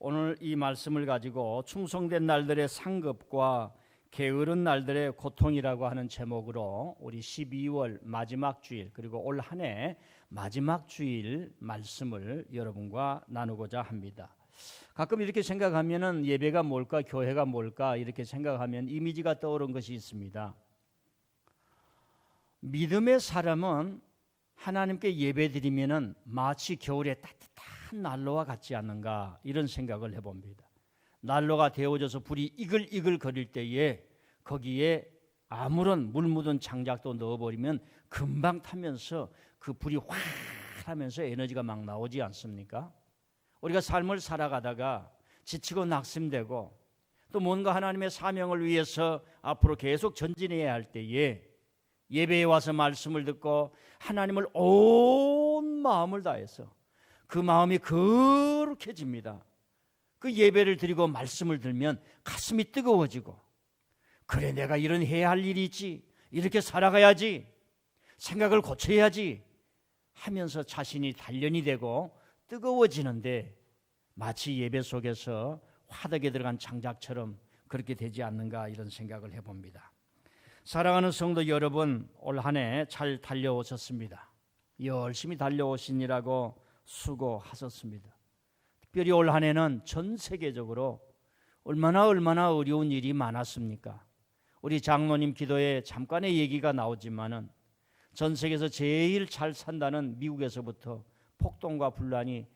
오늘 이 말씀을 가지고 충성된 날들의 상급과 게으른 날들의 고통이라고 하는 제목으로 우리 12월 마지막 주일 그리고 올 한 해 마지막 주일 말씀을 여러분과 나누고자 합니다. 가끔 이렇게 생각하면은 예배가 뭘까 교회가 뭘까 이렇게 생각하면 이미지가 떠오른 것이 있습니다. 믿음의 사람은 하나님께 예배드리면은 마치 겨울의 따뜻한 난로와 같지 않는가 이런 생각을 해봅니다. 난로가 데워져서 불이 이글이글 거릴 때에 거기에 아무런 물 묻은 장작도 넣어버리면 금방 타면서 그 불이 확 하면서 에너지가 막 나오지 않습니까? 우리가 삶을 살아가다가 지치고 낙심되고 또 뭔가 하나님의 사명을 위해서 앞으로 계속 전진해야 할 때에 예배에 와서 말씀을 듣고 하나님을 온 마음을 다해서 그 마음이 거룩해집니다. 그 예배를 드리고 말씀을 들면 가슴이 뜨거워지고 그래 내가 이런 해야 할 일이 있지 이렇게 살아가야지 생각을 고쳐야지 하면서 자신이 단련이 되고 뜨거워지는데 마치 예배 속에서 화덕에 들어간 장작처럼 그렇게 되지 않는가 이런 생각을 해봅니다. 사랑하는 성도 여러분, 올 한 해 잘 달려오셨습니다. 열심히 달려오시느라고 수고하셨습니다. 특별히 올 한 해는 전 세계적으로 얼마나 어려운 일이 많았습니까? 우리 장로님 기도에 잠깐의 얘기가 나오지만은 전 세계에서 제일 잘 산다는 미국에서부터 폭동과 분란이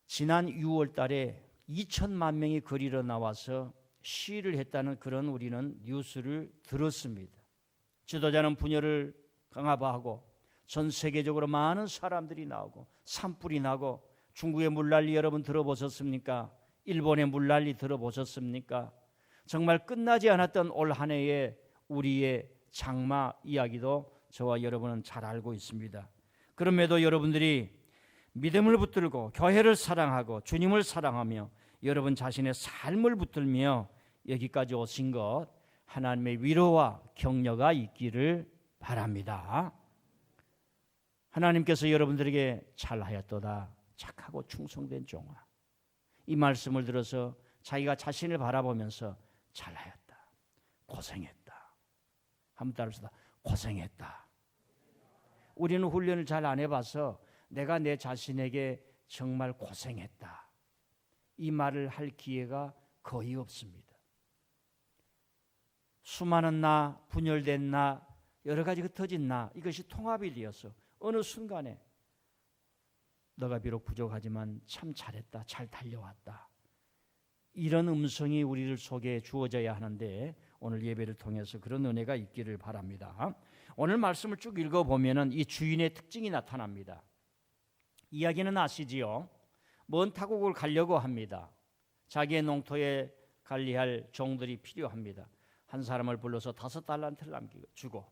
지난 6월 달에 2천만 명이 거리로 나와서 시위를 했다는 그런 우리는 뉴스를 들었습니다. 지도자는 분열을 강화하고 전 세계적으로 많은 사람들이 나오고 산불이 나고 중국의 물난리 여러분 들어보셨습니까? 일본의 물난리 들어보셨습니까? 정말 끝나지 않았던 올 한 해의 우리의 장마 이야기도 저와 여러분은 잘 알고 있습니다. 그럼에도 여러분들이 믿음을 붙들고 교회를 사랑하고 주님을 사랑하며 여러분 자신의 삶을 붙들며 여기까지 오신 것 하나님의 위로와 격려가 있기를 바랍니다. 하나님께서 여러분들에게 잘하였도다 착하고 충성된 종아, 이 말씀을 들어서 자기가 자신을 바라보면서 잘하였다 고생했다 한번 따라서 고생했다. 우리는 훈련을 잘 안 해봐서 내가 내 자신에게 정말 고생했다 이 말을 할 기회가 거의 없습니다. 수많은 나, 분열된 나, 여러 가지 흩어진 나 이것이 통합이 되어서 어느 순간에 너가 비록 부족하지만 참 잘했다, 잘 달려왔다 이런 음성이 우리를 속에 주어져야 하는데 오늘 예배를 통해서 그런 은혜가 있기를 바랍니다. 오늘 말씀을 쭉 읽어보면 이 주인의 특징이 나타납니다. 이야기는 아시지요? 먼 타국을 가려고 합니다. 자기의 농토에 관리할 종들이 필요합니다. 한 사람을 불러서 5달란트를 주고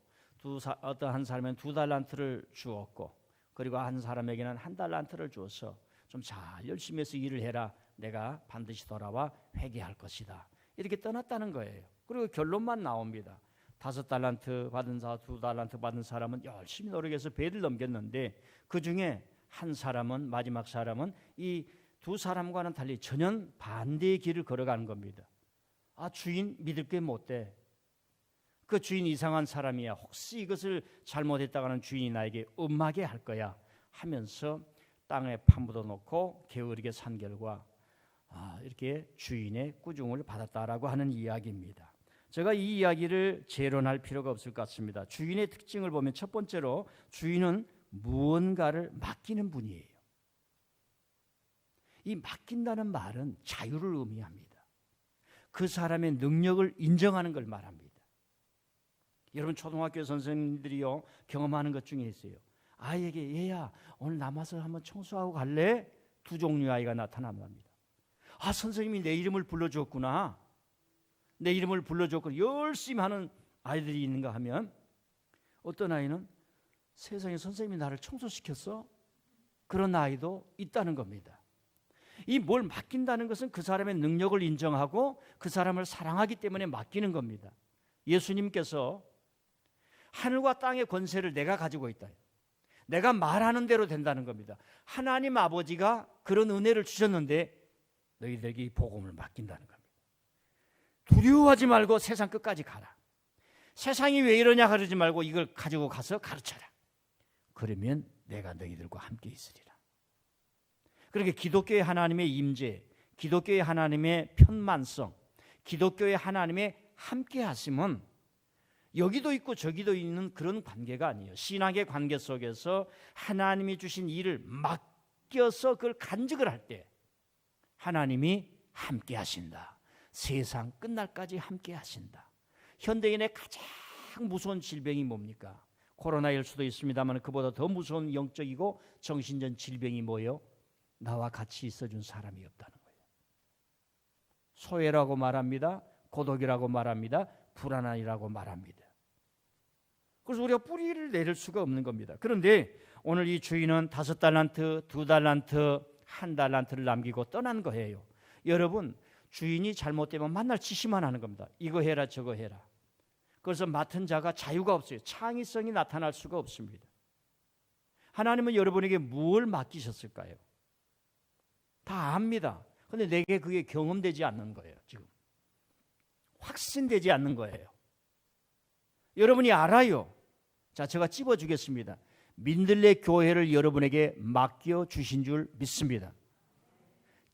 어떤 한 사람은 2달란트를 주었고 그리고 한 사람에게는 1달란트를 주어서 좀 잘 열심히 해서 일을 해라 내가 반드시 돌아와 회개할 것이다 이렇게 떠났다는 거예요. 그리고 결론만 나옵니다. 5달란트 받은 사 2달란트 받은 사람은 열심히 노력해서 배를 넘겼는데 그 중에 한 사람은 마지막 사람은 이 두 사람과는 달리 전혀 반대의 길을 걸어가는 겁니다. 아 주인 믿을 게 못돼. 그 주인 이상한 사람이야. 혹시 이것을 잘못했다가는 주인이 나에게 엄하게 할 거야 하면서 땅에 파묻어 놓고 게으르게 산 결과 이렇게 주인의 꾸중을 받았다라고 하는 이야기입니다. 제가 이 이야기를 재론할 필요가 없을 것 같습니다. 주인의 특징을 보면 첫 번째로 주인은 무언가를 맡기는 분이에요. 이 맡긴다는 말은 자유를 의미합니다. 그 사람의 능력을 인정하는 걸 말합니다. 여러분 초등학교 선생님들이요 경험하는 것 중에 있어요. 아이에게 얘야 오늘 남아서 한번 청소하고 갈래? 두 종류의 아이가 나타납니다. 아 선생님이 내 이름을 불러주었구나. 내 이름을 불러줬고 열심히 하는 아이들이 있는가 하면 어떤 아이는 세상에 선생님이 나를 청소시켰어? 그런 아이도 있다는 겁니다. 이 뭘 맡긴다는 것은 그 사람의 능력을 인정하고 그 사람을 사랑하기 때문에 맡기는 겁니다. 예수님께서 하늘과 땅의 권세를 내가 가지고 있다. 내가 말하는 대로 된다는 겁니다. 하나님 아버지가 그런 은혜를 주셨는데 너희들에게 이 복음을 맡긴다는 겁니다. 두려워하지 말고 세상 끝까지 가라. 세상이 왜 이러냐 그러지 말고 이걸 가지고 가서 가르쳐라. 그러면 내가 너희들과 함께 있으리라. 그렇게 기독교의 하나님의 임재, 기독교의 하나님의 편만성, 기독교의 하나님의 함께 하심은 여기도 있고 저기도 있는 그런 관계가 아니에요. 신앙의 관계 속에서 하나님이 주신 일을 맡겨서 그걸 간직을 할 때 하나님이 함께 하신다. 세상 끝날까지 함께 하신다. 현대인의 가장 무서운 질병이 뭡니까? 코로나일 수도 있습니다만 그보다 더 무서운 영적이고 정신적 질병이 뭐예요? 나와 같이 있어준 사람이 없다는 거예요. 소외라고 말합니다. 고독이라고 말합니다. 불안이라고 말합니다. 그래서 우리가 뿌리를 내릴 수가 없는 겁니다. 그런데 오늘 이 주인은 5달란트, 2달란트, 1달란트를 남기고 떠난 거예요. 여러분, 주인이 잘못되면 만날 짓이만 하는 겁니다. 이거 해라 저거 해라. 그래서 맡은 자가 자유가 없어요. 창의성이 나타날 수가 없습니다. 하나님은 여러분에게 뭘 맡기셨을까요? 다 압니다. 그런데 내게 그게 경험되지 않는 거예요. 지금 확신되지 않는 거예요. 여러분이 알아요. 자, 제가 찝어주겠습니다. 민들레 교회를 여러분에게 맡겨주신 줄 믿습니다.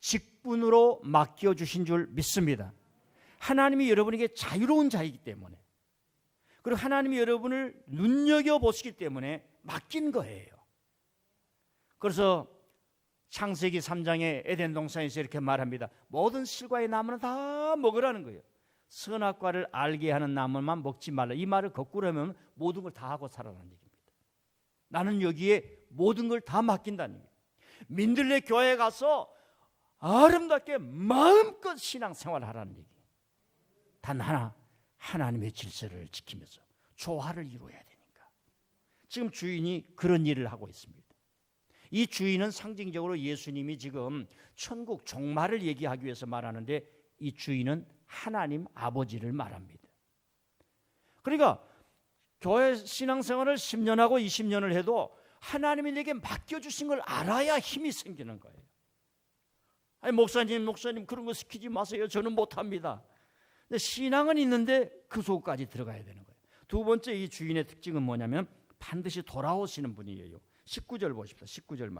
직분으로 맡겨주신 줄 믿습니다. 하나님이 여러분에게 자유로운 자이기 때문에, 그리고 하나님이 여러분을 눈여겨보시기 때문에 맡긴 거예요. 그래서 창세기 3장의 에덴 동산에서 이렇게 말합니다. 모든 실과의 나무는 다 먹으라는 거예요. 선악과를 알게 하는 나무만 먹지 말라. 이 말을 거꾸로 하면 모든 걸 다 하고 살아라는 얘기입니다. 나는 여기에 모든 걸 다 맡긴다는 얘기예요. 민들레 교회에 가서 아름답게 마음껏 신앙생활을 하라는 얘기예요. 단 하나, 하나님의 질서를 지키면서 조화를 이루어야 되니까. 지금 주인이 그런 일을 하고 있습니다. 이 주인은 상징적으로 예수님이 지금 천국 종말을 얘기하기 위해서 말하는데, 이 주인은 하나님 아버지를 말합니다. 그러니까 교회 신앙생활을 10년하고 20년을 해도 하나님이 내게 맡겨주신 걸 알아야 힘이 생기는 거예요. 아니, 목사님 그런 거 시키지 마세요. 저는 못합니다. 근데 신앙은 있는데 그 속까지 들어가야 되는 거예요. 두 번째, 이 주인의 특징은 뭐냐면 반드시 돌아오시는 분이에요. 19절 보십시오. 19절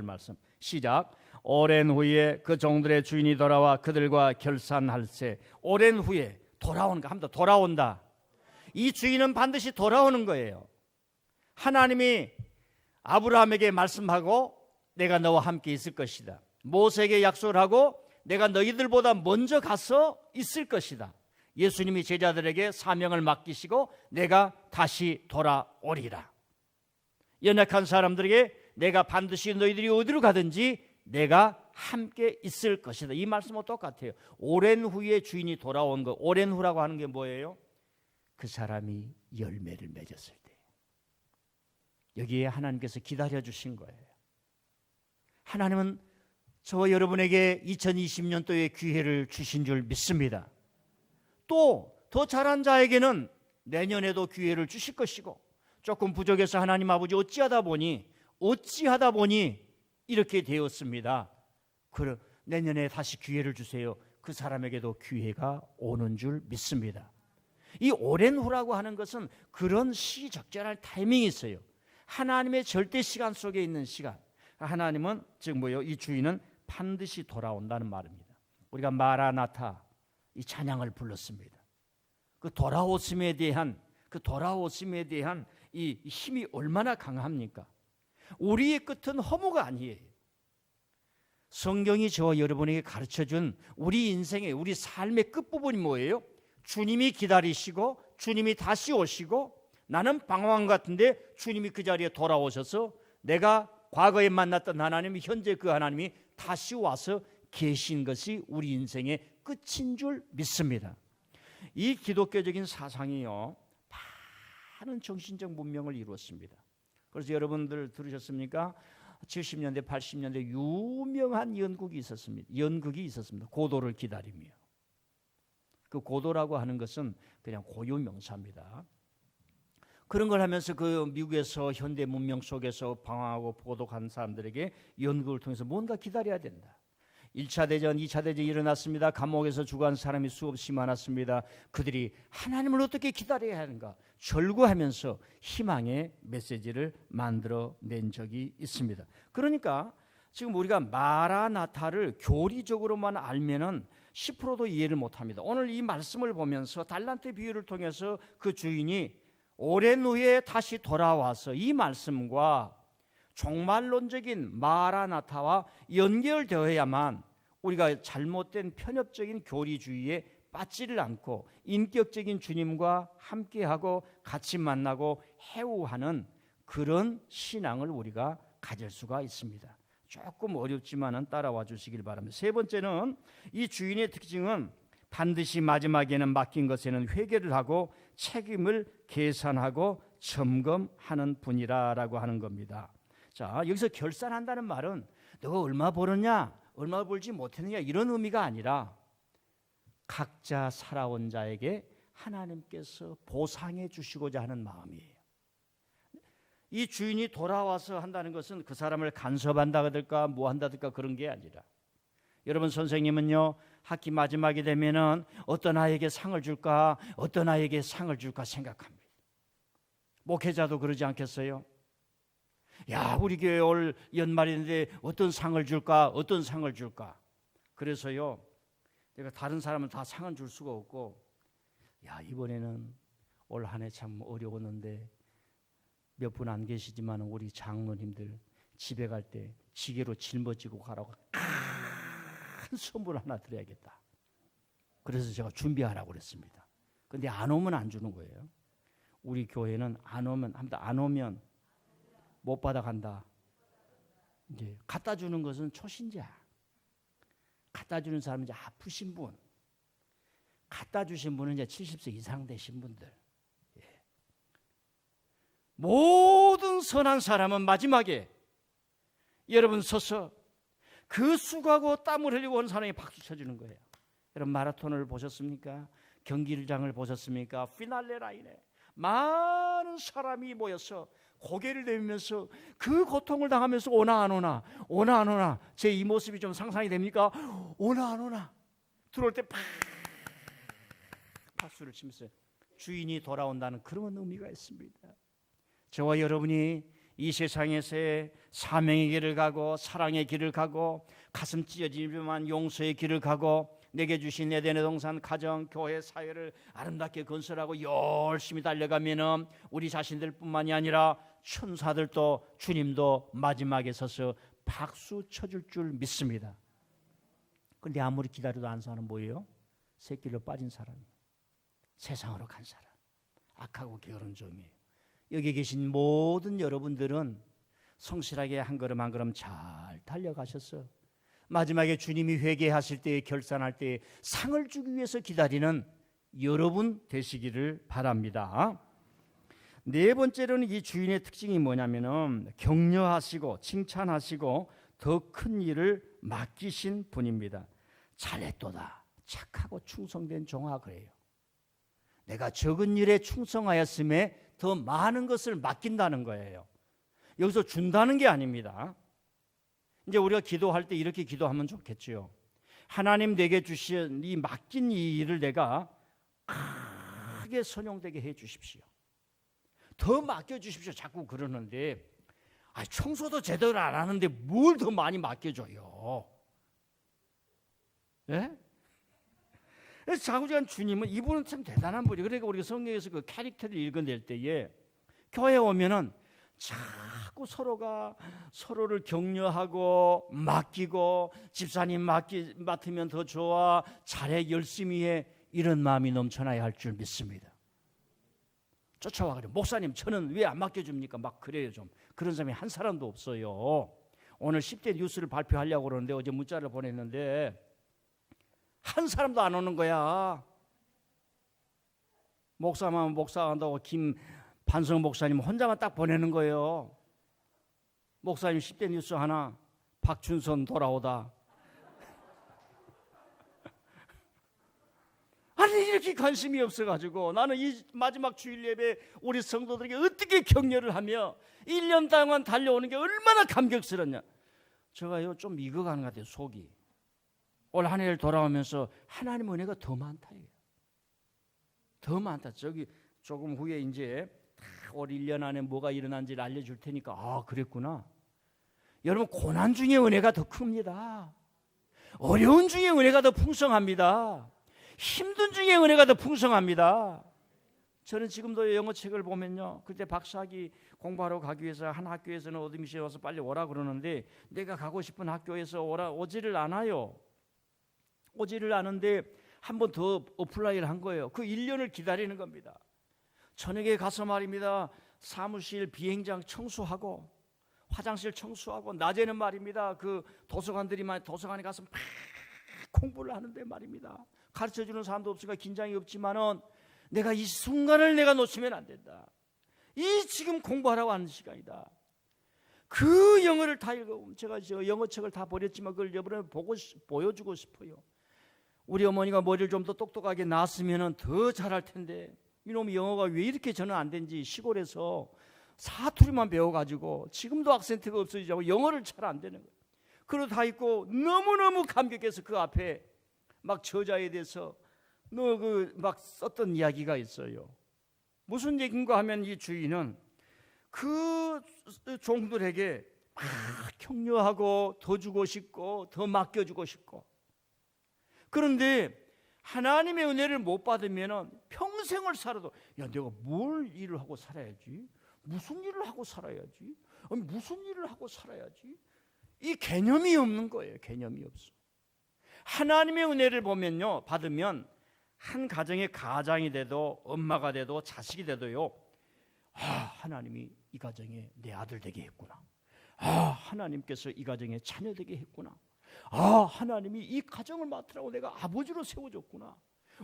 말씀 시작. 오랜 후에 그 종들의 주인이 돌아와 그들과 결산할세. 오랜 후에 돌아오는가 합니다. 돌아온다. 이 주인은 반드시 돌아오는 거예요. 하나님이 아브라함에게 말씀하고 내가 너와 함께 있을 것이다. 모세에게 약속을 하고 내가 너희들보다 먼저 가서 있을 것이다. 예수님이 제자들에게 사명을 맡기시고 내가 다시 돌아오리라. 연약한 사람들에게 내가 반드시 너희들이 어디로 가든지 내가 함께 있을 것이다. 이 말씀은 똑같아요. 오랜 후에 주인이 돌아온 것. 오랜 후라고 하는 게 뭐예요? 그 사람이 열매를 맺었을 때. 여기에 하나님께서 기다려주신 거예요. 하나님은 저와 여러분에게 2020년도에 기회를 주신 줄 믿습니다. 또 더 잘한 자에게는 내년에도 기회를 주실 것이고, 조금 부족해서 하나님 아버지 어찌하다 보니 이렇게 되었습니다. 그럼 내년에 다시 기회를 주세요. 그 사람에게도 기회가 오는 줄 믿습니다. 이 오랜 후라고 하는 것은 그런 시적절한 타이밍이 있어요. 하나님의 절대 시간 속에 있는 시간. 하나님은 즉 뭐요? 이 주인은 반드시 돌아온다는 말입니다. 우리가 마라나타 이 찬양을 불렀습니다. 그 돌아오심에 대한 이 힘이 얼마나 강합니까? 우리의 끝은 허무가 아니에요. 성경이 저와 여러분에게 가르쳐준 우리 인생의, 우리 삶의 끝부분이 뭐예요? 주님이 기다리시고 주님이 다시 오시고, 나는 방황 같은데 주님이 그 자리에 돌아오셔서 내가 과거에 만났던 하나님이, 현재 그 하나님이 다시 와서 계신 것이 우리 인생의 끝인 줄 믿습니다. 이 기독교적인 사상이요, 많은 정신적 문명을 이루었습니다. 그래서 여러분들 들으셨습니까? 70년대, 80년대 유명한 연극이 있었습니다. 고도를 기다리며. 그 고도라고 하는 것은 그냥 고유 명사입니다. 그런 걸 하면서 그 미국에서 현대 문명 속에서 방황하고 고독한 사람들에게 연극을 통해서 뭔가 기다려야 된다. 1차 대전, 2차 대전이 일어났습니다. 감옥에서 죽어간 사람이 수없이 많았습니다. 그들이 하나님을 어떻게 기다려야 하는가 절구하면서 희망의 메시지를 만들어낸 적이 있습니다. 그러니까 지금 우리가 마라나타를 교리적으로만 알면은 10%도 이해를 못합니다. 오늘 이 말씀을 보면서 달란트 비유를 통해서 그 주인이 오랜 후에 다시 돌아와서 이 말씀과 종말론적인 마라나타와 연결되어야만 우리가 잘못된 편협적인 교리주의에 빠지를 않고 인격적인 주님과 함께하고 같이 만나고 해우하는 그런 신앙을 우리가 가질 수가 있습니다. 조금 어렵지만은 따라와 주시길 바랍니다. 세 번째는 이 주인의 특징은 반드시 마지막에는 맡긴 것에는 회개를 하고 책임을 계산하고 점검하는 분이라고 하는 겁니다. 자, 여기서 결산한다는 말은 너가 얼마 벌었냐, 얼마 벌지 못했느냐 이런 의미가 아니라 각자 살아온 자에게 하나님께서 보상해 주시고자 하는 마음이에요. 이 주인이 돌아와서 한다는 것은 그 사람을 간섭한다든가 뭐 한다든가 그런 게 아니라, 여러분 선생님은요 학기 마지막이 되면은 어떤 아이에게 상을 줄까, 어떤 아이에게 상을 줄까 생각합니다. 목회자도 그러지 않겠어요? 야, 우리 교회 올 연말인데 어떤 상을 줄까, 어떤 상을 줄까. 그래서요 내가 다른 사람은 다 상은 줄 수가 없고, 야, 이번에는 올 한 해 참 어려웠는데 몇 분 안 계시지만 우리 장로님들 집에 갈 때 지게로 짊어지고 가라고 큰 선물 하나 드려야겠다. 그래서 제가 준비하라고 그랬습니다. 근데 안 오면 안 주는 거예요. 우리 교회는 안 오면 못 받아간다. 이제 갖다 주는 것은 초신자, 갖다 주는 사람은 이제 아프신 분, 갖다 주신 분은 이제 70세 이상 되신 분들. 모든 선한 사람은 마지막에 여러분 서서 그 수고하고 땀을 흘리고 온 사람이 박수 쳐주는 거예요. 여러분 마라톤을 보셨습니까? 경기장을 보셨습니까? 피날레 라인에 많은 사람이 모여서 고개를 내밀면서 그 고통을 당하면서 오나 안 오나, 오나 안 오나, 제 이 모습이 좀 상상이 됩니까? 오나 안 오나 들어올 때 팍 박수를 치면서 주인이 돌아온다는 그런 의미가 있습니다. 저와 여러분이 이 세상에서의 사명의 길을 가고 사랑의 길을 가고 가슴 찢어지지만 용서의 길을 가고 내게 주신 에덴의 동산 가정, 교회, 사회를 아름답게 건설하고 열심히 달려가면은 우리 자신들뿐만이 아니라 천사들도 주님도 마지막에 서서 박수 쳐줄 줄 믿습니다. 그런데 아무리 기다려도 안 사는 뭐예요? 새길로 빠진 사람이에요. 세상으로 간 사람, 악하고 게으른 종이에요. 여기 계신 모든 여러분들은 성실하게 한 걸음 한 걸음 잘 달려가셔서 마지막에 주님이 회개하실 때, 결산할 때 상을 주기 위해서 기다리는 여러분 되시기를 바랍니다. 네 번째로는 이 주인의 특징이 뭐냐면은 격려하시고 칭찬하시고 더 큰 일을 맡기신 분입니다. 잘했도다, 착하고 충성된 종아 그래요. 내가 적은 일에 충성하였음에 더 많은 것을 맡긴다는 거예요. 여기서 준다는 게 아닙니다. 이제 우리가 기도할 때 이렇게 기도하면 좋겠지요. 하나님 내게 주신 이 맡긴 이 일을 내가 크게 선용되게 해 주십시오. 더 맡겨 주십시오. 자꾸 그러는데 청소도 제대로 안 하는데 뭘 더 많이 맡겨줘요. 예? 자꾸지간 주님은 이분은 참 대단한 분이에요. 그러니까 우리가 성경에서 그 캐릭터를 읽어낼 때에 교회 오면은 자꾸 서로가 서로를 격려하고 맡기고 집사님 맡으면 더 좋아, 잘해, 열심히 해, 이런 마음이 넘쳐나야 할 줄 믿습니다. 쫓아와 그래, 목사님 저는 왜 안 맡겨줍니까? 막 그래요. 좀 그런 사람이 한 사람도 없어요. 오늘 10대 뉴스를 발표하려고 그러는데 어제 문자를 보냈는데 한 사람도 안 오는 거야. 목사만 목사한다고 김반성 목사님 혼자만 딱 보내는 거예요. 목사님 10대 뉴스 하나, 박춘선 돌아오다. 아니 이렇게 관심이 없어가지고 나는 이 마지막 주일 예배 우리 성도들에게 어떻게 격려를 하며 1년 동안 달려오는 게 얼마나 감격스럽냐. 제가요 좀 익어가는 것 같아요. 속이. 올 한 해를 돌아오면서 하나님 은혜가 더 많다. 더 많다. 저기 조금 후에 이제 올 1년 안에 뭐가 일어난지를 알려줄 테니까 아 그랬구나. 여러분 고난 중에 은혜가 더 큽니다. 어려운 중에 은혜가 더 풍성합니다. 힘든 중에 은혜가 더 풍성합니다. 저는 지금도 영어책을 보면요, 그때 박사학위 공부하러 가기 위해서 한 학교에서는 어드미션에 와서 빨리 오라 그러는데 내가 가고 싶은 학교에서 오지를 않아요. 오지를 않은데 한 번 더 어플라이를 한 거예요. 그 1년을 기다리는 겁니다. 저녁에 가서 말입니다, 사무실 비행장 청소하고 화장실 청소하고, 낮에는 말입니다, 그 도서관에 가서 막 공부를 하는데 말입니다, 가르쳐주는 사람도 없으니까 긴장이 없지만은 내가 이 순간을 내가 놓치면 안 된다. 이 지금 공부하라고 하는 시간이다. 그 영어를 다 읽어. 제가 저 영어책을 다 버렸지만 그걸 여러분을 보여주고 싶어요. 우리 어머니가 머리를 좀 더 똑똑하게 놨으면 더 잘할 텐데 이놈 영어가 왜 이렇게 저는 안 된지 시골에서 사투리만 배워가지고 지금도 악센트가 없어지고 영어를 잘 안 되는 거예요. 그러고 다 있고 너무너무 감격해서 그 앞에 막 저자에 대해서 막 썼던 이야기가 있어요. 무슨 얘기인가 하면 이 주인은 그 종들에게 막 격려하고 더 주고 싶고 더 맡겨주고 싶고, 그런데 하나님의 은혜를 못 받으면 평생을 살아도 야 내가 뭘 일을 하고 살아야지, 무슨 일을 하고 살아야지, 아니 무슨 일을 하고 살아야지, 이 개념이 없는 거예요. 개념이 없어. 하나님의 은혜를 보면요, 받으면 한 가정의 가장이 돼도 엄마가 돼도 자식이 돼도요, 아 하나님이 이 가정에 내 아들 되게 했구나, 아 하나님께서 이 가정에 자녀 되게 했구나, 아 하나님이 이 가정을 맡으라고 내가 아버지로 세워줬구나,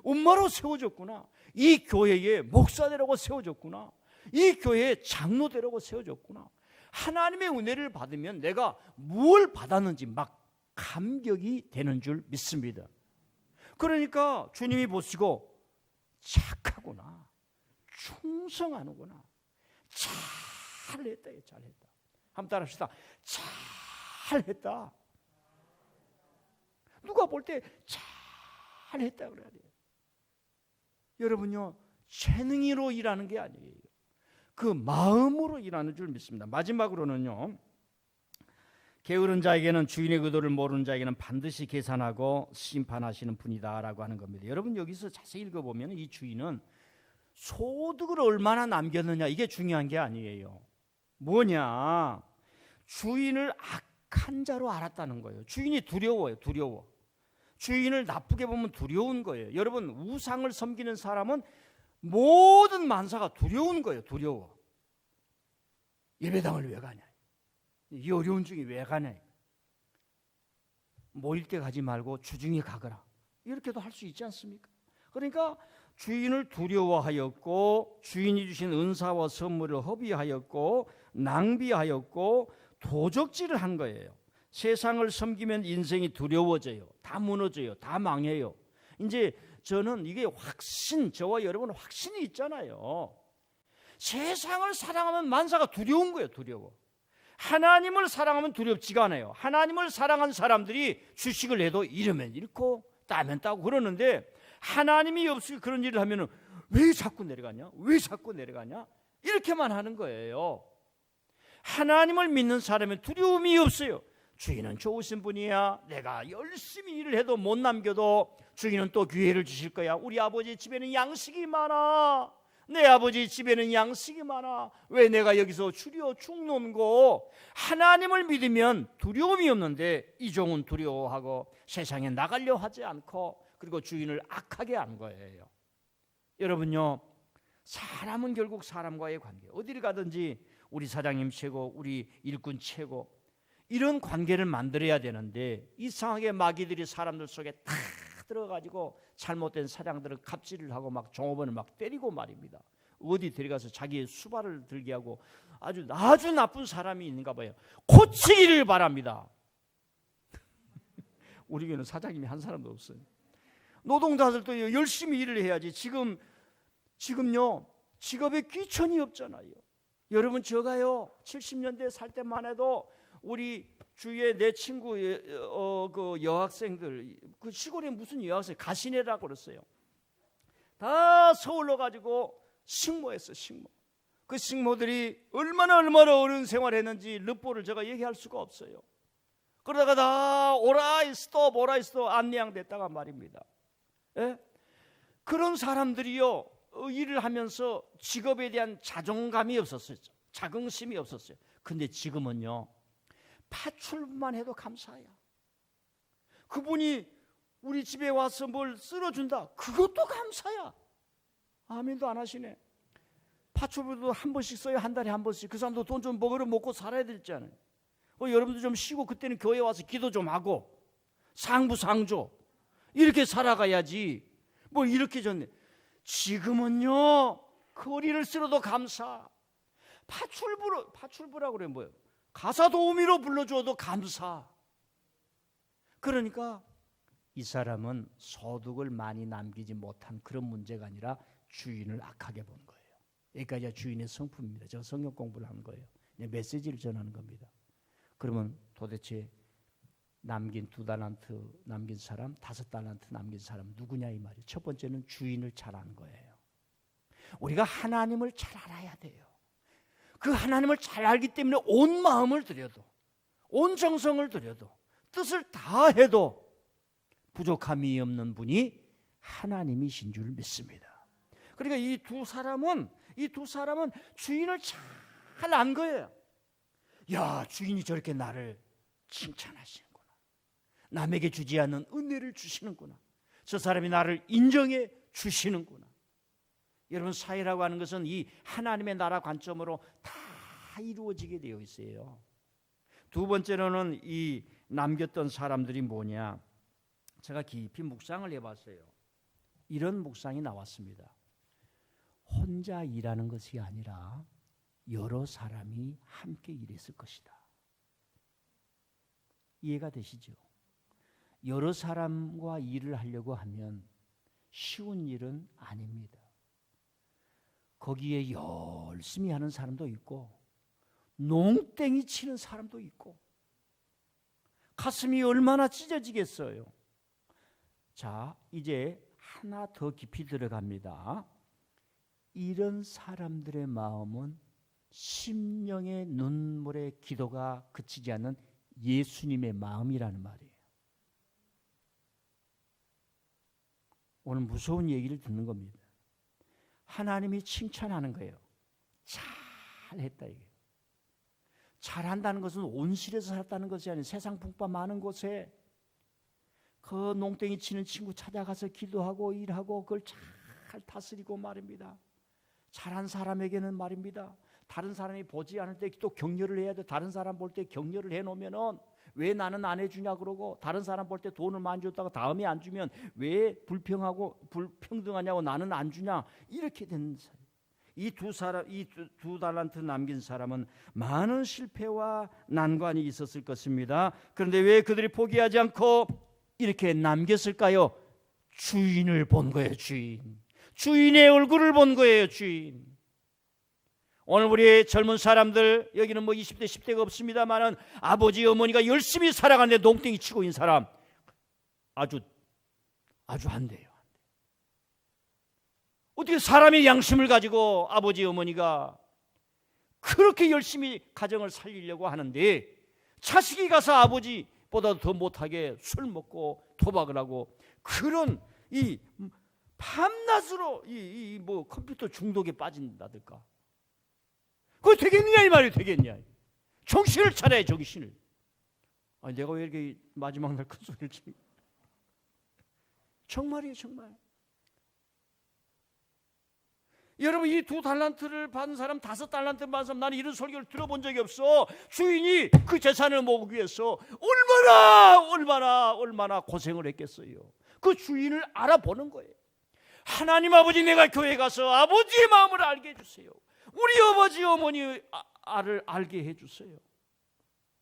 엄마로 세워줬구나, 이 교회의 목사되라고 세워줬구나, 이 교회의 장로되라고 세워줬구나. 하나님의 은혜를 받으면 내가 뭘 받았는지 막 감격이 되는 줄 믿습니다. 그러니까 주님이 보시고 착하구나, 충성하는구나, 잘했다. 잘했다. 한번 따라합시다. 잘했다. 누가 볼 때 잘했다 그래야 돼요. 여러분요, 재능으로 일하는 게 아니에요. 그 마음으로 일하는 줄 믿습니다. 마지막으로는요, 게으른 자에게는 주인의 의도를 모르는 자에게는 반드시 계산하고 심판하시는 분이다라고 하는 겁니다. 여러분 여기서 자세히 읽어보면 이 주인은 소득을 얼마나 남겼느냐 이게 중요한 게 아니에요. 뭐냐, 주인을 악한 자로 알았다는 거예요. 주인이 두려워요. 두려워. 주인을 나쁘게 보면 두려운 거예요. 여러분 우상을 섬기는 사람은 모든 만사가 두려운 거예요. 두려워. 예배당을 왜 가냐, 이 어려운 중에 왜 가냐, 모일 때 가지 말고 주중에 가거라, 이렇게도 할 수 있지 않습니까? 그러니까 주인을 두려워하였고 주인이 주신 은사와 선물을 허비하였고 낭비하였고 도적질을 한 거예요. 세상을 섬기면 인생이 두려워져요. 다 무너져요. 다 망해요. 이제 저는 이게 저와 여러분은 확신이 있잖아요. 세상을 사랑하면 만사가 두려운 거예요. 두려워. 하나님을 사랑하면 두렵지가 않아요. 하나님을 사랑한 사람들이 주식을 해도 잃으면 잃고 따면 따고 그러는데, 하나님이 없이 그런 일을 하면 왜 자꾸 내려가냐, 왜 자꾸 내려가냐, 이렇게만 하는 거예요. 하나님을 믿는 사람은 두려움이 없어요. 주인은 좋으신 분이야. 내가 열심히 일을 해도 못 남겨도 주인은 또 기회를 주실 거야. 우리 아버지 집에는 양식이 많아. 내 아버지 집에는 양식이 많아. 왜 내가 여기서 추려 죽는고. 하나님을 믿으면 두려움이 없는데 이 종은 두려워하고 세상에 나가려 하지 않고 그리고 주인을 악하게 한 거예요. 여러분요, 사람은 결국 사람과의 관계, 어디를 가든지 우리 사장님 최고, 우리 일꾼 최고, 이런 관계를 만들어야 되는데 이상하게 마귀들이 사람들 속에 다 들어가지고 잘못된 사장들을 갑질을 하고 막 종업원을 막 때리고 말입니다. 어디 데려가서 자기의 수발을 들게 하고 아주 나쁜 사람이 있는가 봐요. 고치기를 바랍니다. 우리 교회는 사장님이 한 사람도 없어요. 노동자들도 열심히 일을 해야지. 지금요 직업에 귀천이 없잖아요. 여러분 제가요 70년대 살 때만 해도 우리 주위에 내 친구 그 여학생들, 그 시골에 무슨 여학생 가시네라고 그랬어요. 다 서울로 가지고 식모했어, 식모. 그 식모들이 얼마나 어려운 생활했는지 르포를 제가 얘기할 수가 없어요. 그러다가 다 오라이 스톱 안내양됐다가 말입니다. 예? 그런 사람들이요, 일을 하면서 직업에 대한 자존감이 없었어요. 자긍심이 없었어요. 근데 지금은요, 파출부만 해도 감사해요. 그분이 우리 집에 와서 뭘 쓸어준다, 그것도 감사야. 아멘도 안 하시네. 파출부도 한 번씩 써요. 한 달에 한 번씩. 그 사람도 돈 좀 먹고 살아야 되잖아요. 여러분도 좀 쉬고 그때는 교회 와서 기도 좀 하고 상부상조 이렇게 살아가야지. 뭐 이렇게 졌네. 지금은요, 거리를 쓸어도 감사. 파출부라고 그래. 뭐예요? 가사 도우미로 불러줘도 감사. 그러니까 이 사람은 소득을 많이 남기지 못한 그런 문제가 아니라 주인을 악하게 본 거예요. 여기까지가 주인의 성품입니다. 제가 성경 공부를 하는 거예요. 메시지를 전하는 겁니다. 그러면 도대체 남긴 2달란트 남긴 사람, 5달란트 남긴 사람 누구냐 이 말이에요. 첫 번째는 주인을 잘 아는 거예요. 우리가 하나님을 잘 알아야 돼요. 그 하나님을 잘 알기 때문에 온 마음을 들여도, 온 정성을 들여도, 뜻을 다 해도 부족함이 없는 분이 하나님이신 줄 믿습니다. 그러니까 이 두 사람은 주인을 잘 안 거예요. 야, 주인이 저렇게 나를 칭찬하시는구나. 남에게 주지 않는 은혜를 주시는구나. 저 사람이 나를 인정해 주시는구나. 여러분, 사회라고 하는 것은 이 하나님의 나라 관점으로 다 이루어지게 되어 있어요. 두 번째로는 이 남겼던 사람들이 뭐냐? 제가 깊이 묵상을 해봤어요. 이런 묵상이 나왔습니다. 혼자 일하는 것이 아니라 여러 사람이 함께 일했을 것이다. 이해가 되시죠? 여러 사람과 일을 하려고 하면 쉬운 일은 아닙니다. 거기에 열심히 하는 사람도 있고 농땡이 치는 사람도 있고 가슴이 얼마나 찢어지겠어요. 자, 이제 하나 더 깊이 들어갑니다. 이런 사람들의 마음은 심령의 눈물의 기도가 그치지 않는 예수님의 마음이라는 말이에요. 오늘 무서운 얘기를 듣는 겁니다. 하나님이 칭찬하는 거예요. 잘했다 이게. 잘한다는 것은 온실에서 살았다는 것이 아니에요. 세상 풍파 많은 곳에 그 농땡이 치는 친구 찾아가서 기도하고 일하고 그걸 잘 다스리고 말입니다. 잘한 사람에게는 말입니다. 다른 사람이 보지 않을 때 또 격려를 해야 돼. 다른 사람 볼 때 격려를 해놓으면은 왜 나는 안 해주냐 그러고, 다른 사람 볼 때 돈을 많이 줬다가 다음에 안 주면 왜 불평등하냐고 나는 안 주냐, 이렇게 되는 사람. 이 두 달란트 남긴 사람은 많은 실패와 난관이 있었을 것입니다. 그런데 왜 그들이 포기하지 않고 이렇게 남겼을까요? 주인을 본 거예요. 주인의 얼굴을 본 거예요. 주인. 오늘 우리 젊은 사람들, 여기는 뭐 20대 10대가 없습니다만은 아버지 어머니가 열심히 살아가는데 농땡이 치고 있는 사람 아주 안 돼요. 어떻게 사람의 양심을 가지고 아버지 어머니가 그렇게 열심히 가정을 살리려고 하는데 자식이 가서 아버지보다 더 못하게 술 먹고 도박을 하고 그런 이 밤낮으로 이 뭐 컴퓨터 중독에 빠진다든가, 그거 되겠느냐 이 말이 되겠냐. 정신을 차려야 정신을. 아니 내가 왜 이렇게 마지막 날 큰 소리를 치니? 정말이에요, 정말. 여러분, 이 2달란트를 받은 사람, 5달란트를 받은 사람, 나는 이런 설교를 들어본 적이 없어. 주인이 그 재산을 모으기 위해서 얼마나 고생을 했겠어요. 그 주인을 알아보는 거예요. 하나님 아버지, 내가 교회 가서 아버지의 마음을 알게 해주세요. 우리 아버지 어머니를 알게 해주세요.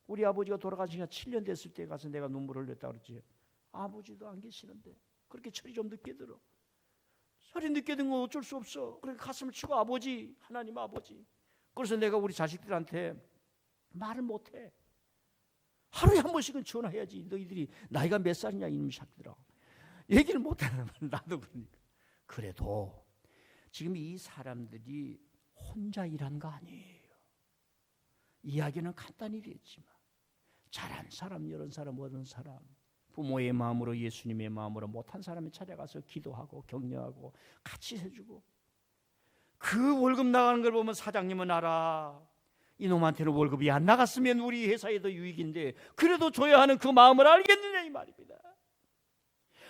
우리 아버지가 돌아가신 지가 7년 됐을 때 가서 내가 눈물을 흘렸다고 그랬지. 아버지도 안 계시는데 그렇게 철이 좀 늦게 들어. 철이 늦게 든 건 어쩔 수 없어. 그러니까 가슴을 치고 아버지, 하나님 아버지. 그래서 내가 우리 자식들한테 말을 못해. 하루에 한 번씩은 전화해야지. 너희들이 나이가 몇 살이냐 이놈의 새끼들아. 얘기를 못하는 나도 그러니까. 그래도 지금 이 사람들이 혼자 일한 거 아니에요. 이야기는 간단히 됐지만 잘한 사람, 이런 사람, 어떤 사람, 부모의 마음으로, 예수님의 마음으로 못한 사람이 찾아가서 기도하고 격려하고 같이 해주고, 그 월급 나가는 걸 보면 사장님은 알아. 이놈한테는 월급이 안 나갔으면 우리 회사에도 유익인데 그래도 줘야 하는 그 마음을 알겠느냐 이 말입니다.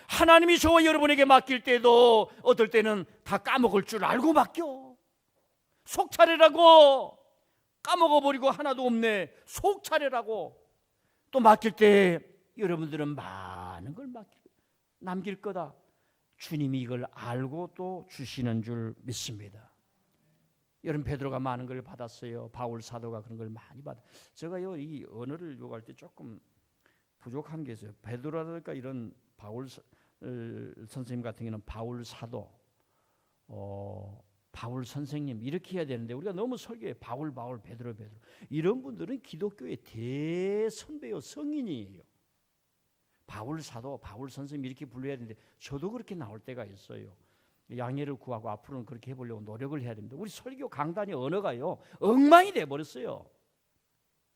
하나님이 저와 여러분에게 맡길 때도 어떨 때는 다 까먹을 줄 알고 맡겨. 속 차리라고 까먹어버리고 하나도 없네. 속 차리라고. 또 맡길 때 여러분들은 많은 걸 남길 거다. 주님이 이걸 알고 또 주시는 줄 믿습니다. 여러분, 베드로가 많은 걸 받았어요. 바울 사도가 그런 걸 많이 받아. 제가요 이 언어를 요구할 때 조금 부족한 게 있어요. 베드로랄까 이런 바울 선생님 같은 경우는 바울 사도, 바울 선생님 이렇게 해야 되는데 우리가 너무 설교에 바울 베드로 이런 분들은 기독교의 대선배요, 성인이에요. 바울 사도, 바울 선생님 이렇게 불러야 되는데 저도 그렇게 나올 때가 있어요. 양해를 구하고 앞으로는 그렇게 해보려고 노력을 해야 됩니다. 우리 설교 강단의 언어가요 엉망이 돼버렸어요.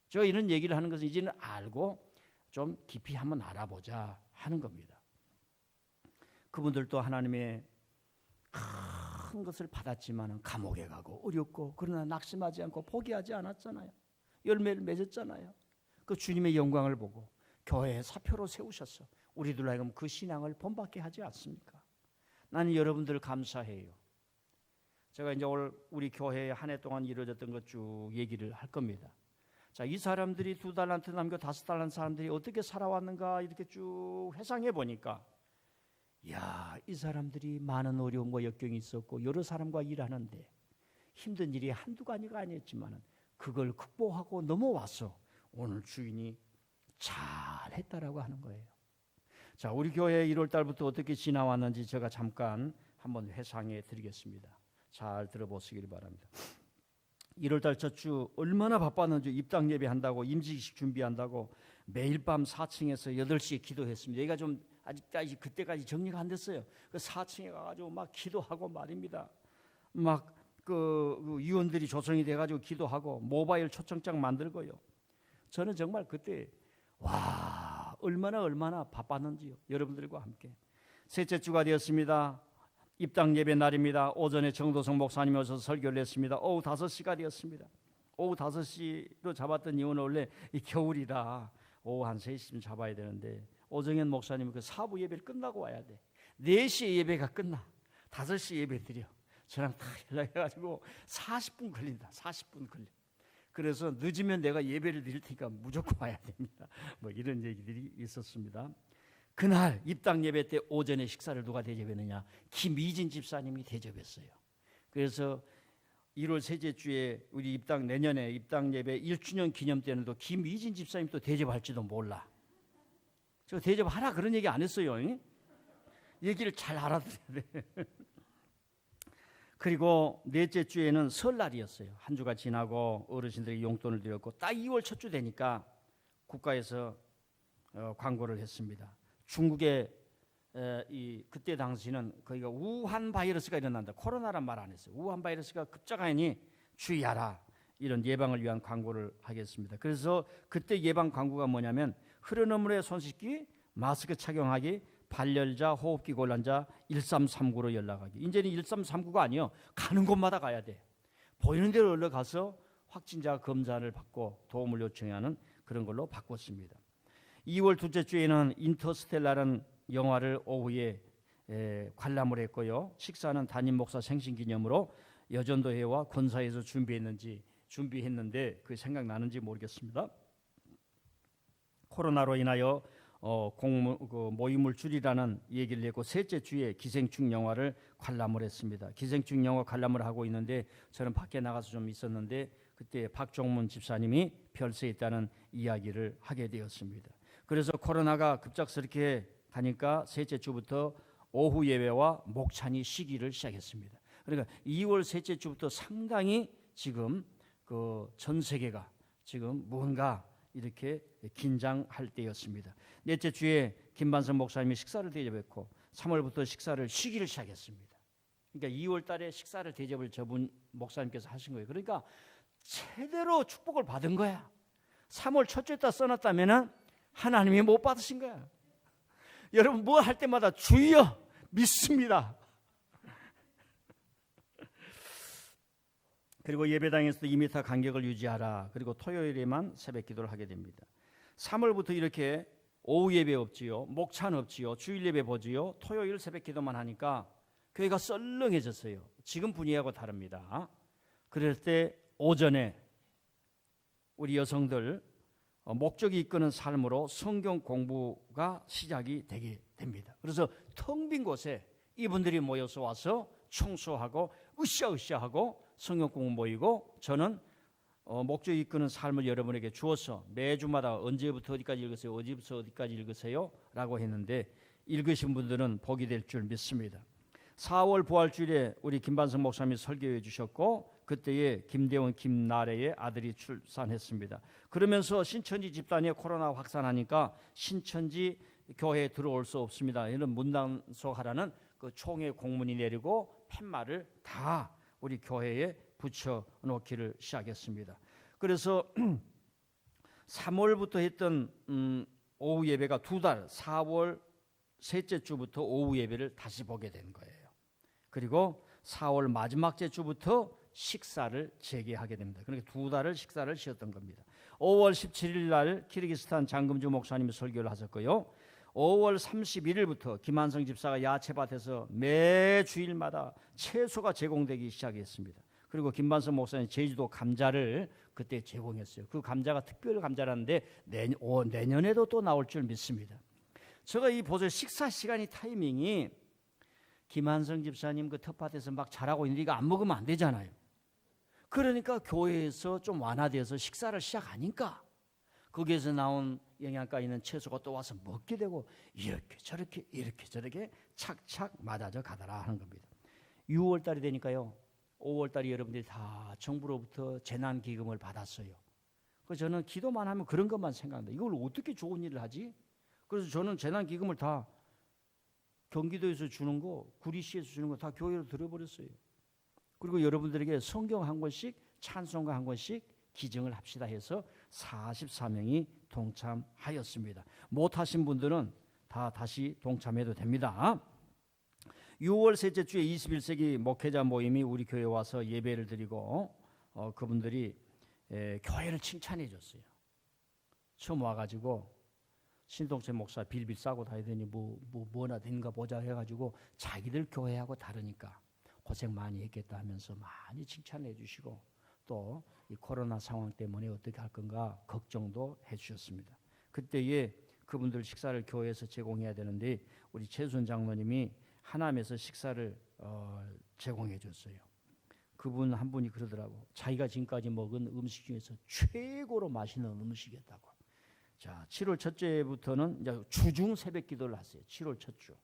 제가 이런 얘기를 하는 것은 이제는 알고 좀 깊이 한번 알아보자 하는 겁니다. 그분들도 하나님의 큰 것을 받았지만 감옥에 가고 어렵고, 그러나 낙심하지 않고 포기하지 않았잖아요. 열매를 맺었잖아요. 그 주님의 영광을 보고 교회의 사표로 세우셨어. 우리들 하여금 그 신앙을 본받게 하지 않습니까? 나는 여러분들 감사해요. 제가 이제 오늘 우리 교회에 한 해 동안 이루어졌던 것 쭉 얘기를 할 겁니다. 자, 이 사람들이 2달란트 남겨 5달란트 사람들이 어떻게 살아왔는가 이렇게 쭉 회상해 보니까, 야, 이 사람들이 많은 어려움과 역경이 있었고 여러 사람과 일하는데 힘든 일이 한두 가지가 아니었지만 그걸 극복하고 넘어와서 오늘 주인이 잘했다라고 하는 거예요. 자, 우리 교회 1월 달부터 어떻게 지나왔는지 제가 잠깐 한번 회상해 드리겠습니다. 잘 들어보시길 바랍니다. 1월 달 첫 주 얼마나 바빴는지, 입당 예배한다고 임직식 준비한다고 매일 밤 4층에서 8시에 기도했습니다. 여기가 좀 아직까지 그때까지 정리가 안 됐어요. 그 4층에 가가지고 막 기도하고 말입니다. 막 그 위원들이 조성이 돼가지고 기도하고 모바일 초청장 만들고요. 저는 정말 그때 얼마나 바빴는지요. 여러분들과 함께. 셋째 주가 되었습니다. 입당 예배 날입니다. 오전에 정도성 목사님이 오셔서 설교를 했습니다. 오후 5시가 되었습니다. 오후 5시로 잡았던 이유는 원래 이 겨울이라 오후 한 3시쯤 잡아야 되는데, 오정현 목사님은 그 사부 예배를 끝나고 와야 돼. 4시에 예배가 끝나. 5시 예배 드려. 저랑 다 연락해가지고 40분 걸린다. 40분 걸려. 그래서 늦으면 내가 예배를 드릴 테니까 무조건 와야 됩니다. 뭐 이런 얘기들이 있었습니다. 그날 입당 예배 때 오전에 식사를 누가 대접했느냐? 김희진 집사님이 대접했어요. 그래서 1월 셋째 주에 우리 내년에 입당 예배 1주년 기념 때는 또 김희진 집사님 또 대접할지도 몰라. 저 대접하라 그런 얘기 안 했어요. 얘기를 잘 알아들어야 돼. 그리고 넷째 주에는 설날이었어요. 한 주가 지나고 어르신들이 용돈을 드렸고 딱 2월 첫 주 되니까 국가에서 광고를 했습니다. 중국에 그때 당시는 거기가 우한 바이러스가 일어난다. 코로나란 말 안 했어요. 우한 바이러스가 급작하니 주의하라. 이런 예방을 위한 광고를 하겠습니다. 그래서 그때 예방 광고가 뭐냐면 흐르는 물에 손 씻기, 마스크 착용하기, 발열자, 호흡기 곤란자 1339로 연락하기. 이제는 1339가 아니요. 가는 곳마다 가야 돼. 보이는 대로 올라가서 확진자 검사를 받고 도움을 요청하는 그런 걸로 바꿨습니다. 2월 둘째 주에는 인터스텔라라는 영화를 오후에 관람을 했고요. 식사는 담임 목사 생신기념으로 여전도회와 권사에서 준비했는데 그게 생각나는지 모르겠습니다. 코로나로 인하여 모임을 줄이라는 얘기를 했고, 셋째 주에 기생충 영화를 관람을 했습니다. 기생충 영화 관람을 하고 있는데 저는 밖에 나가서 좀 있었는데 그때 박종문 집사님이 별세했다는 이야기를 하게 되었습니다. 그래서 코로나가 급작스럽게 가니까 셋째 주부터 오후 예배와 목찬이 시기를 시작했습니다. 그러니까 2월 셋째 주부터 상당히 지금 전 세계가 지금 뭔가 이렇게 긴장할 때였습니다. 넷째 주에 김반석 목사님이 식사를 대접했고 3월부터 식사를 쉬기를 시작했습니다. 그러니까 2월 달에 식사를 대접을 저분 목사님께서 하신 거예요. 그러니까 제대로 축복을 받은 거야. 3월 첫째 달 써놨다면 하나님이 못 받으신 거야. 여러분 뭐 할 때마다 주여 믿습니다. 그리고 예배당에서도 2m 간격을 유지하라. 그리고 토요일에만 새벽 기도를 하게 됩니다. 3월부터 이렇게 오후 예배 없지요. 목찬 없지요. 주일 예배 보지요. 토요일 새벽 기도만 하니까 교회가 썰렁해졌어요. 지금 분위기하고 다릅니다. 그럴 때 오전에 우리 여성들 목적이 이끄는 삶으로 성경 공부가 시작이 되게 됩니다. 그래서 텅 빈 곳에 이분들이 모여서 와서 청소하고 으쌰으쌰하고 성경 공부 모이고 저는 목적이 이끄는 삶을 여러분에게 주어서 매주마다 언제부터 어디까지 읽으세요? 어디부터 어디까지 읽으세요? 라고 했는데 읽으신 분들은 복이 될 줄 믿습니다. 4월 부활주일에 우리 김반석 목사님이 설교해 주셨고 그때에 김대원 김나래의 아들이 출산했습니다. 그러면서 신천지 집단이 코로나 확산하니까 신천지 교회에 들어올 수 없습니다. 이런 문단속하라는 그 총회 공문이 내리고 팻말을 다 우리 교회에 붙여놓기를 시작했습니다. 그래서 3월부터 했던 오후 예배가 2달 4월 셋째 주부터 오후 예배를 다시 보게 된 거예요. 그리고 4월 마지막째 주부터 식사를 재개하게 됩니다. 그러니까 2달을 식사를 쉬었던 겁니다. 5월 17일 날 키르기스탄 장금주 목사님이 설교를 하셨고요. 5월 31일부터 김한성 집사가 야채밭에서 매 주일마다 채소가 제공되기 시작했습니다. 그리고 김반석 목사님 제주도 감자를 그때 제공했어요. 그 감자가 특별 감자라는데 내년에도 또 나올 줄 믿습니다. 제가 이 보세요. 식사 시간이 타이밍이 김한성 집사님 그 텃밭에서 막 자라고 있는데 이거 안 먹으면 안 되잖아요. 그러니까 교회에서 좀 완화돼서 식사를 시작하니까 거기에서 나온 영양가 있는 채소가 또 와서 먹게 되고 이렇게 저렇게 착착 맞아져 가더라 하는 겁니다. 6월 달이 되니까요. 5월 달에 여러분들이 다 정부로부터 재난기금을 받았어요. 그래서 저는 기도만 하면 그런 것만 생각합니다. 이걸 어떻게 좋은 일을 하지? 그래서 저는 재난기금을 다 경기도에서 주는 거, 구리시에서 주는 거 다 교회로 들어버렸어요. 그리고 여러분들에게 성경 한 권씩, 찬송가 한 권씩 기증을 합시다 해서 44명이 동참하였습니다. 못하신 분들은 다 다시 동참해도 됩니다. 6월 셋째 주에 21세기 목회자 모임이 우리 교회에 와서 예배를 드리고 그분들이 교회를 칭찬해 줬어요. 처음 와가지고 신동철 목사 빌빌 싸고 다니더니 뭐나 된가 보자 해가지고 자기들 교회하고 다르니까 고생 많이 했겠다 하면서 많이 칭찬해 주시고 또 이 코로나 상황 때문에 어떻게 할 건가 걱정도 해 주셨습니다. 그때에 그분들 식사를 교회에서 제공해야 되는데 우리 최순 장로님이 하남에서 식사를 제공해 줬어요. 그분 한 분이 그러더라고. 자기가 지금까지 먹은 음식 중에서 최고로 맛있는 음식이었다고. 자, 7월 첫째부터는 이제 주중 새벽 기도를 했어요. 7월 첫 주.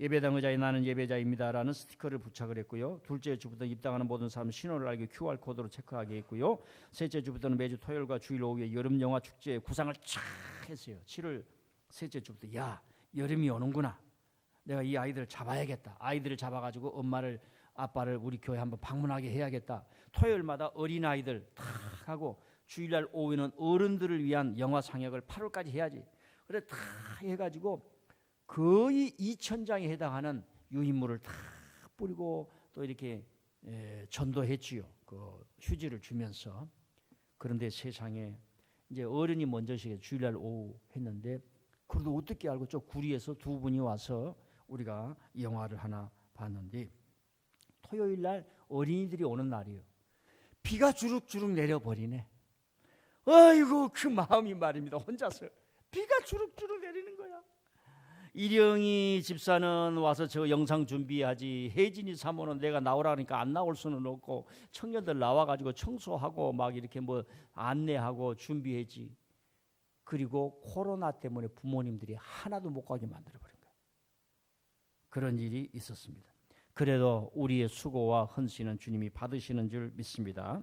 예배당 의자에 나는 예배자입니다라는 스티커를 부착을 했고요. 둘째 주부터 입당하는 모든 사람은 신호를 알게 QR코드로 체크하게 했고요. 셋째 주부터는 매주 토요일과 주일 오후에 여름 영화 축제 구상을 쫙 했어요. 7월 셋째 주부터 야 여름이 오는구나. 내가 이 아이들을 잡아야겠다. 아이들을 잡아가지고 엄마를 아빠를 우리 교회 한번 방문하게 해야겠다. 토요일마다 어린아이들 탁 하고 주일날 오후에는 어른들을 위한 영화 상영을 8월까지 해야지. 그래 다 해가지고 거의 2,000장에 해당하는 유인물을 다 뿌리고 또 이렇게 전도했지요. 그 휴지를 주면서. 그런데 세상에 이제 어른이 먼저 주일날 오후 했는데 그래도 어떻게 알고 저 구리에서 두 분이 와서 우리가 영화를 하나 봤는데 토요일날 어린이들이 오는 날이에요. 비가 주룩주룩 내려버리네. 아이고 그 마음이 말입니다. 혼자서 비가 주룩주룩 내리는 거야. 일영이 집사는 와서 저 영상 준비하지 혜진이 사모는 내가 나오라니까 안 나올 수는 없고 청년들 나와가지고 청소하고 막 이렇게 뭐 안내하고 준비했지. 그리고 코로나 때문에 부모님들이 하나도 못 가게 만들어버린 거예요. 그런 일이 있었습니다. 그래도 우리의 수고와 헌신은 주님이 받으시는 줄 믿습니다.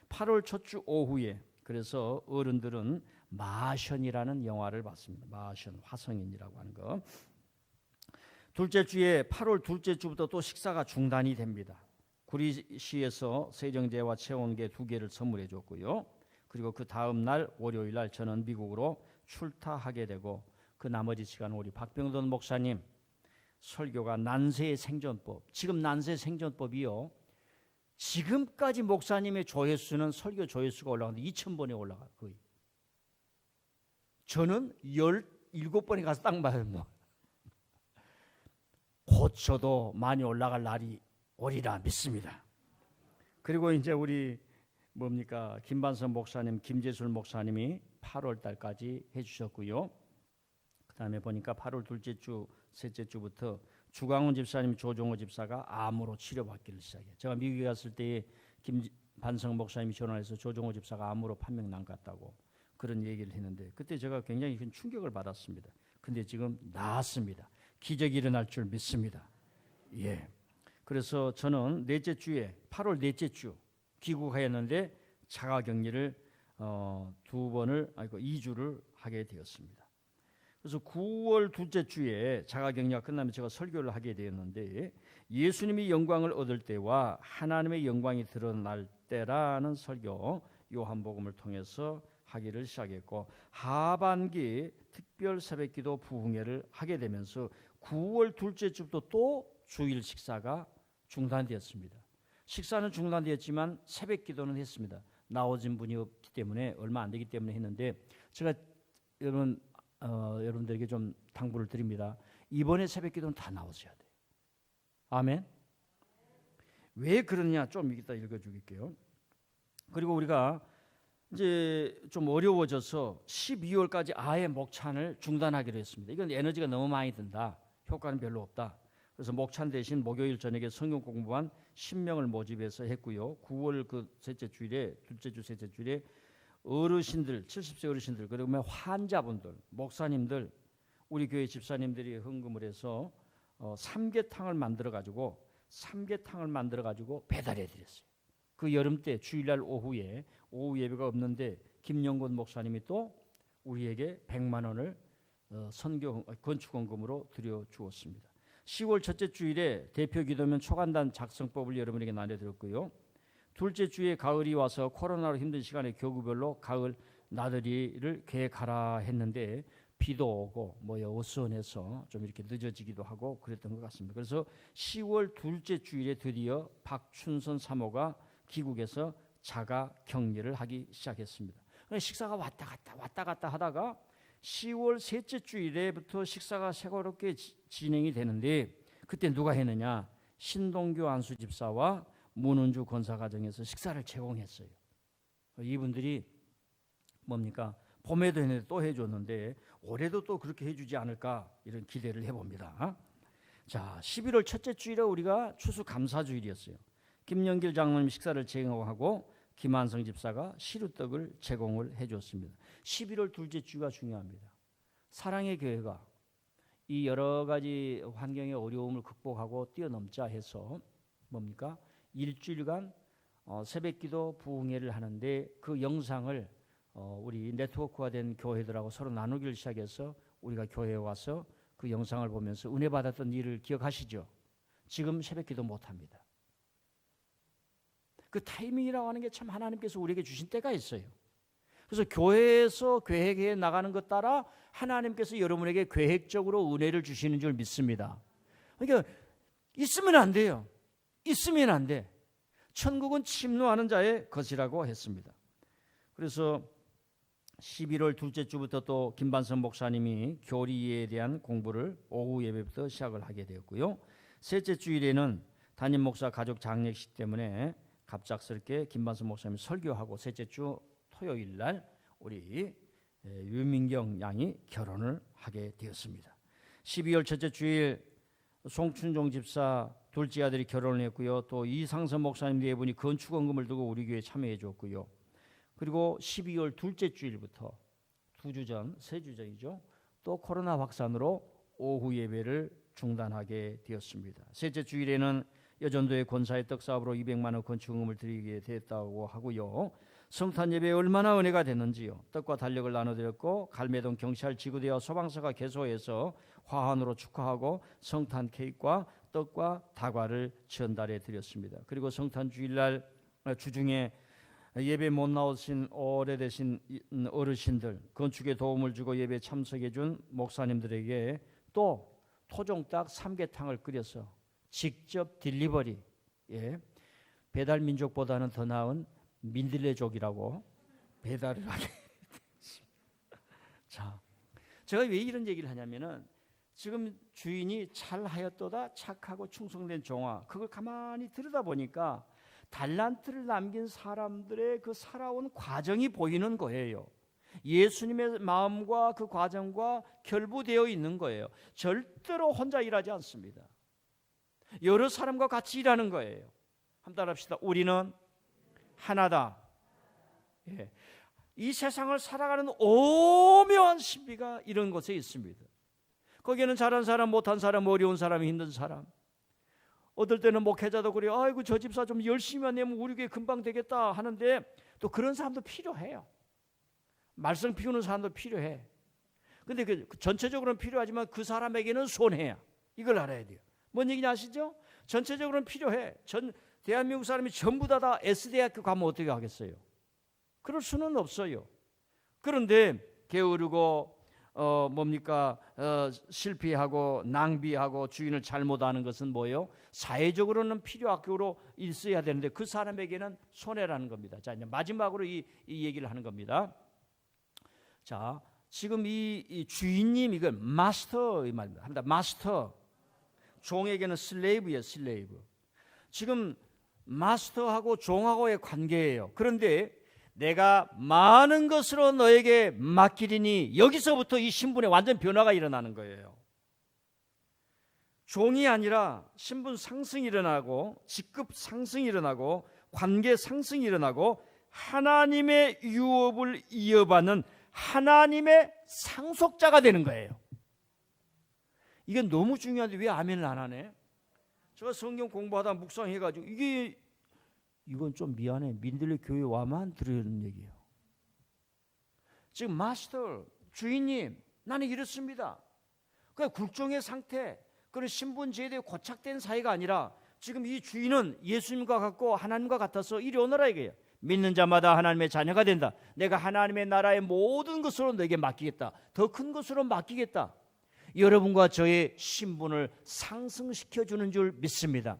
8월 첫 주 오후에 그래서 어른들은 마션이라는 영화를 봤습니다. 마션, 화성인이라고 하는 거. 둘째 주에 8월 둘째 주부터 또 식사가 중단이 됩니다. 구리시에서 세정제와 체온계 2개를 선물해 줬고요. 그리고 그 다음 날 월요일 날 저는 미국으로 출타하게 되고 그 나머지 시간 우리 박병돈 목사님 설교가 난세의 생존법. 지금 난세의 생존법이요. 지금까지 목사님의 조회수는 설교 조회수가 올라가는데 2,000번에 올라가요. 거의. 저는 17번에 가서 딱 맞아요. 뭐. 곧 저도 많이 올라갈 날이 오리라 믿습니다. 그리고 이제 우리 김반석 목사님, 김재술 목사님이 8월 달까지 해주셨고요. 그 다음에 보니까 8월 둘째 주, 셋째 주부터 주광훈 집사님, 조종호 집사가 암으로 치료받기를 시작해요. 제가 미국에 갔을 때 김반석 목사님이 전화해서 조종호 집사가 암으로 판명 난 것 같다고 그런 얘기를 했는데 그때 제가 굉장히 큰 충격을 받았습니다. 근데 지금 나았습니다. 기적이 일어날 줄 믿습니다. 예. 그래서 저는 넷째 주에 8월 넷째 주 귀국하였는데 자가격리를 2주를 하게 되었습니다. 그래서 9월 둘째 주에 자가격리가 끝나면 제가 설교를 하게 되었는데 예수님이 영광을 얻을 때와 하나님의 영광이 드러날 때라는 설교 요한복음을 통해서 하기를 시작했고 하반기 특별 새벽기도 부흥회를 하게 되면서 9월 둘째 주부터 또 주일 식사가 중단되었습니다. 식사는 중단되었지만 새벽기도는 했습니다. 나오신 분이 없기 때문에 얼마 안 되기 때문에 했는데 제가 여러분들에게 좀 당부를 드립니다. 이번에 새벽기도는 다 나오셔야 돼요. 아멘. 왜 그러냐 좀 이따 읽어주길게요. 그리고 우리가 이제 좀 어려워져서 12월까지 아예 목찬을 중단하기로 했습니다. 이건 에너지가 너무 많이 든다. 효과는 별로 없다. 그래서 목찬 대신 목요일 저녁에 성경 공부한 10명을 모집해서 했고요. 9월 그 셋째 주일에 둘째 주 셋째 주일에 어르신들 70세 어르신들 그러면 환자분들 목사님들 우리 교회 집사님들이 헌금을 해서 삼계탕을 만들어 가지고 배달해 드렸어요. 그 여름 때 주일날 오후 예배가 없는데 김영곤 목사님이 또 우리에게 100만 원을 건축 헌금으로 드려 주었습니다. 10월 첫째 주일에 대표 기도면 초간단 작성법을 여러분에게 나눠드렸고요. 둘째 주에 가을이 와서 코로나로 힘든 시간에 교구별로 가을 나들이를 계획하라 했는데 비도 오고 어수선해서 좀 이렇게 늦어지기도 하고 그랬던 것 같습니다. 그래서 10월 둘째 주일에 드디어 박춘선 사모가 귀국해서 자가 격리를 하기 시작했습니다. 식사가 왔다 갔다 하다가 10월 셋째 주일에부터 식사가 새롭게 진행이 되는데 그때 누가 했느냐? 신동규 안수 집사와 문은주 권사가정에서 식사를 제공했어요. 이분들이 봄에도 했는데 또 해줬는데 올해도 또 그렇게 해주지 않을까 이런 기대를 해봅니다. 자, 11월 첫째 주일에 우리가 추수감사주일이었어요. 김영길 장로님 식사를 제공하고 김한성 집사가 시루떡을 제공을 해줬습니다. 11월 둘째 주가 중요합니다. 사랑의 교회가 이 여러 가지 환경의 어려움을 극복하고 뛰어넘자 해서 일주일간 새벽기도 부흥회를 하는데 그 영상을 우리 네트워크화된 교회들하고 서로 나누기를 시작해서 우리가 교회에 와서 그 영상을 보면서 은혜 받았던 일을 기억하시죠? 지금 새벽기도 못합니다. 그 타이밍이라고 하는 게 참 하나님께서 우리에게 주신 때가 있어요. 그래서 교회에서 계획해 나가는 것 따라 하나님께서 여러분에게 계획적으로 은혜를 주시는 줄 믿습니다. 그러니까 있으면 안 돼요. 있으면 안 돼. 천국은 침노하는 자의 것이라고 했습니다. 그래서 11월 둘째 주부터 또 김반선 목사님이 교리에 대한 공부를 오후 예배부터 시작을 하게 되었고요. 셋째 주일에는 담임 목사 가족 장례식 때문에 갑작스럽게 김반선 목사님이 설교하고 셋째 주 토요일 날 우리 유민경 양이 결혼을 하게 되었습니다. 12월 첫째 주일 송춘종 집사 둘째 아들이 결혼을 했고요. 또 이상선 목사님 네 분이 건축원금을 두고 우리 교회에 참여해 줬고요. 그리고 12월 둘째 주일부터 2주 전, 3주 전이죠. 또 코로나 확산으로 오후 예배를 중단하게 되었습니다. 셋째 주일에는 여전도의 권사의 떡사업으로 200만 원 건축원금을 드리게 됐다고 하고요. 성탄 예배에 얼마나 은혜가 됐는지요. 떡과 달력을 나눠드렸고 갈매동 경찰 지구대와 소방서가 개소해서 화환으로 축하하고 성탄 케이크와 떡과 다과를 전달해 드렸습니다. 그리고 성탄 주일날 주중에 예배 못 나오신 오래되신 어르신들, 건축에 도움을 주고 예배 참석해 준 목사님들에게 또 토종닭 삼계탕을 끓여서 직접 딜리버리, 배달 민족보다는 더 나은 민들레족이라고 배달을 하게 됐습니다. 자, 제가 왜 이런 얘기를 하냐면은 지금 주인이 잘하였도다 착하고 충성된 종아, 그걸 가만히 들여다보니까 달란트를 남긴 사람들의 그 살아온 과정이 보이는 거예요. 예수님의 마음과 그 과정과 결부되어 있는 거예요. 절대로 혼자 일하지 않습니다. 여러 사람과 같이 일하는 거예요. 한번 따라합시다. 우리는 하나다. 이 세상을 살아가는 오묘한 신비가 이런 곳에 있습니다. 거기에는 잘한 사람, 못한 사람, 어려운 사람, 힘든 사람. 어떨 때는 목회자도 그래요. 아이고 저 집사 좀 열심히만 내면 우리 교회 금방 되겠다 하는데 또 그런 사람도 필요해요. 말썽 피우는 사람도 필요해. 근데 그 전체적으로는 필요하지만 그 사람에게는 손해야. 이걸 알아야 돼요. 뭔 얘기인지 아시죠? 전체적으로는 필요해. 대한민국 사람이 전부 다 S대학교 가면 어떻게 하겠어요? 그럴 수는 없어요. 그런데 게으르고 실패하고 낭비하고 주인을 잘못하는 것은 뭐예요? 사회적으로는 필요학교로 있어야 되는데 그 사람에게는 손해라는 겁니다. 자, 이제 마지막으로 이 얘기를 하는 겁니다. 자, 지금 이 주인님 이걸 마스터 이 말입니다. 합니다. 마스터. 종에게는 슬레이브예요, 슬레이브. 지금 마스터하고 종하고의 관계예요. 그런데 내가 많은 것으로 너에게 맡기리니 여기서부터 이 신분에 완전 변화가 일어나는 거예요. 종이 아니라 신분 상승이 일어나고 직급 상승이 일어나고 관계 상승이 일어나고 하나님의 유업을 이어받는 하나님의 상속자가 되는 거예요. 이게 너무 중요한데 왜 아멘을 안 하네? 제가 성경 공부하다 묵상해가지고 이건 좀 미안해. 민들레 교회 와만 들으는 얘기예요. 지금 마스터, 주인님, 나는 이렇습니다. 그 굴종의 상태, 그런 신분 제도에 고착된 사이가 아니라 지금 이 주인은 예수님과 같고 하나님과 같아서 이리 오너라 이거예요. 믿는 자마다 하나님의 자녀가 된다. 내가 하나님의 나라의 모든 것으로 너에게 맡기겠다. 더 큰 것으로 맡기겠다. 여러분과 저의 신분을 상승시켜주는 줄 믿습니다.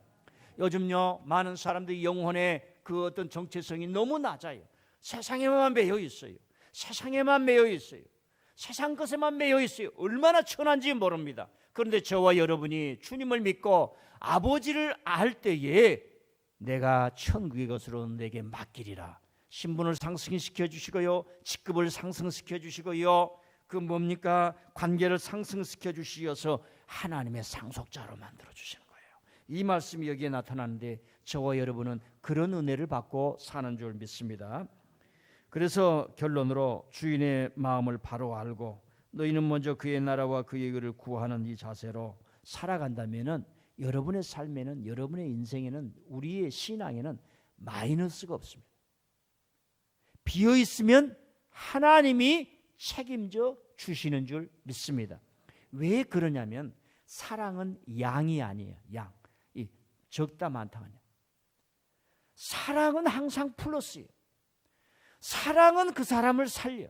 요즘요 많은 사람들이 영혼의 그 어떤 정체성이 너무 낮아요. 세상에만 매여 있어요. 세상에만 매여 있어요. 세상 것에만 매여 있어요. 얼마나 천한지 모릅니다. 그런데 저와 여러분이 주님을 믿고 아버지를 알 때에 내가 천국의 것으로 내게 맡기리라. 신분을 상승시켜 주시고요, 직급을 상승시켜 주시고요, 그 뭡니까? 관계를 상승시켜 주시어서 하나님의 상속자로 만들어 주시는 거예요. 이 말씀이 여기에 나타나는데 저와 여러분은 그런 은혜를 받고 사는 줄 믿습니다. 그래서 결론으로 주인의 마음을 바로 알고 너희는 먼저 그의 나라와 그의 의를 구하는 이 자세로 살아간다면은 여러분의 삶에는, 여러분의 인생에는, 우리의 신앙에는 마이너스가 없습니다. 비어 있으면 하나님이 책임져 주시는 줄 믿습니다. 왜 그러냐면 사랑은 양이 아니에요. 양. 적다 많다 아니야. 사랑은 항상 플러스예요. 사랑은 그 사람을 살려.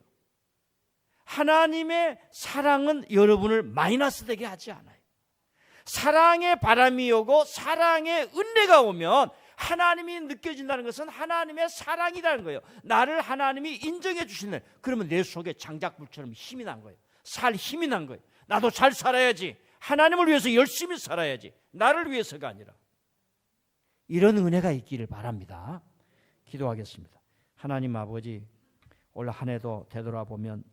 하나님의 사랑은 여러분을 마이너스 되게 하지 않아요. 사랑의 바람이 오고 사랑의 은혜가 오면 하나님이 느껴진다는 것은 하나님의 사랑이라는 거예요. 나를 하나님이 인정해 주시는, 그러면 내 속에 장작불처럼 힘이 난 거예요. 살 힘이 난 거예요. 나도 잘 살아야지. 하나님을 위해서 열심히 살아야지. 나를 위해서가 아니라. 이런 은혜가 있기를 바랍니다. 기도하겠습니다. 하나님 아버지, 올 한 해도 되돌아보면